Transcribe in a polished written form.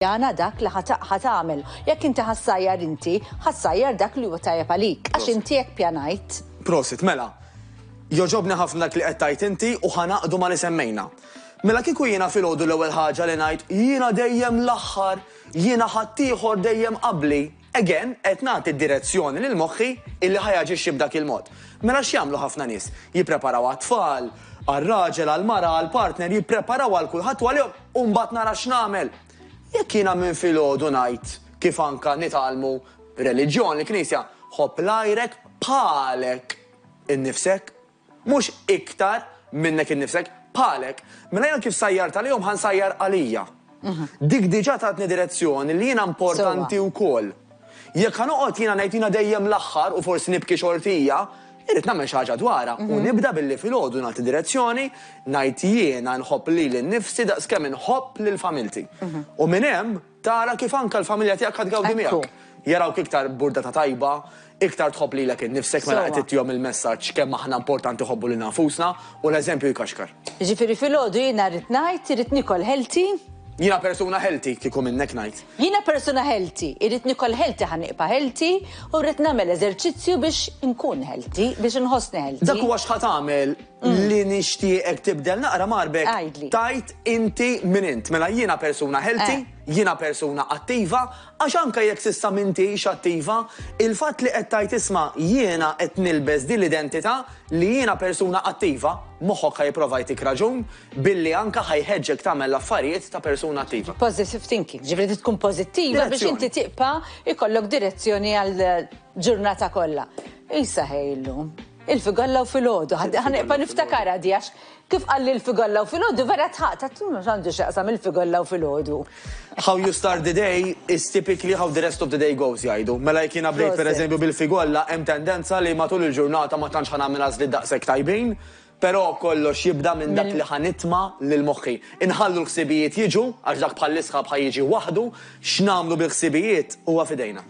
Jana dak li ħatamel. Jekk inti ħassajjar inti, ħassajjar dak li huwa tajjeb għalik. Għax inti jekk pjanajt. Prosit, mela. Joġobni ħafna dak li qed tajt inti u ħanaqdu ma li semmejna. Mela kieku jiena filgħodu l-ewwel ħaġa li ngħid jiena dejjem l-aħħar, jiena ħaddieħor dejjem qabli. Again, qed nagħti d-direzzjoni lil moħħi illi ħajaġixxi b'dak il-mod. Mela x'jagħmlu ħafna nies? Jippreparaw għat-tfal, għar-raġel, għall-mara, għall-partner, jippreparaw għal kulħadd u għalihom u mbagħad nara x'nagħmel. Jekk jiena minn filgħodu ngħid kif anka nitgħallmu reliġjon l-Knisja, ħobb lajrek bħalek innifsek, mhux iktar minnek innifsek, bħalek. Mela jiena kif sajjart għalihom ħansajjar għalija. Dik diġà tatni direzzjoni li jiena importanti wkoll. Jekk ħanoqgħod jiena ngħid jiena dejjem l-aħħar u forsi nibki xortija, irrid nagħmel xi ħaġa dwarha u nibda billi filgħodu nagħti direzzjoni ngħid jiena nħobb lili nnifsi daqskemm inħobb lil familti. U minn hemm tara kif anke l-familja tiegħek ħad gawdi miegħek. Jarawk iktar burdata tajba, iktar tħobb lilek innifsek mela qed tittihom il-messaġġ kemm aħna importanti ħobbu lil nafusna u l-eżempju jkaxkar. Ġifieri filgħodu jiena rrid ngħid irid nikol healthy. Jiena persuna healthy kieku minnek ngħid. Jiena persuna healthy, irrid nikol healthy ħanibqa' healthy u rrid nagħmel eżerċizzju biex inkun healthy, biex inħossni healthy. Dak huwa x'ħad tagħmel li nixtieqek tibdel naqra marbek tajt inti min int. Mela jiena persuna healthy, jiena persuna attiva, għax anke jekk s'issa m'intix attiva, il-fatt li qed tajt isma' jiena qed nilbes din l-identità li jiena persuna attiva, moħħok ħajprova jtik raġun billi anke ħajħeġġek tagħmel l-affarijiet ta' persuna attiva. Positive thinking, ġifieri tkun pożittiva biex inti tibqa' ikollok direzzjoni għal ġurnata kollha. Issa ħejlu. Il-figolla u filgħodu, ħanibqa' niftakara di għax kif qalli l-figolla u filgħodu vera tħaqta m'għandu x'aqsam il-figolla u filgħodu. How you start the day is typically how the rest of the day goes jgħidu. Mela jekk jiena bdejt pereżempju bil-figolla hemm tendenza li matul il-ġurnata ma tantx ħanagħmel għażliet daqshekk tajbin, però kollox jibda minn dak li ħanitma' lil moħħi. Inħallu l-ħsibijiet jiġu għax dak bħal-isħab ħajjiġi waħdu, x'nagħmlu bil-ħsibijiet huwa f'idejna.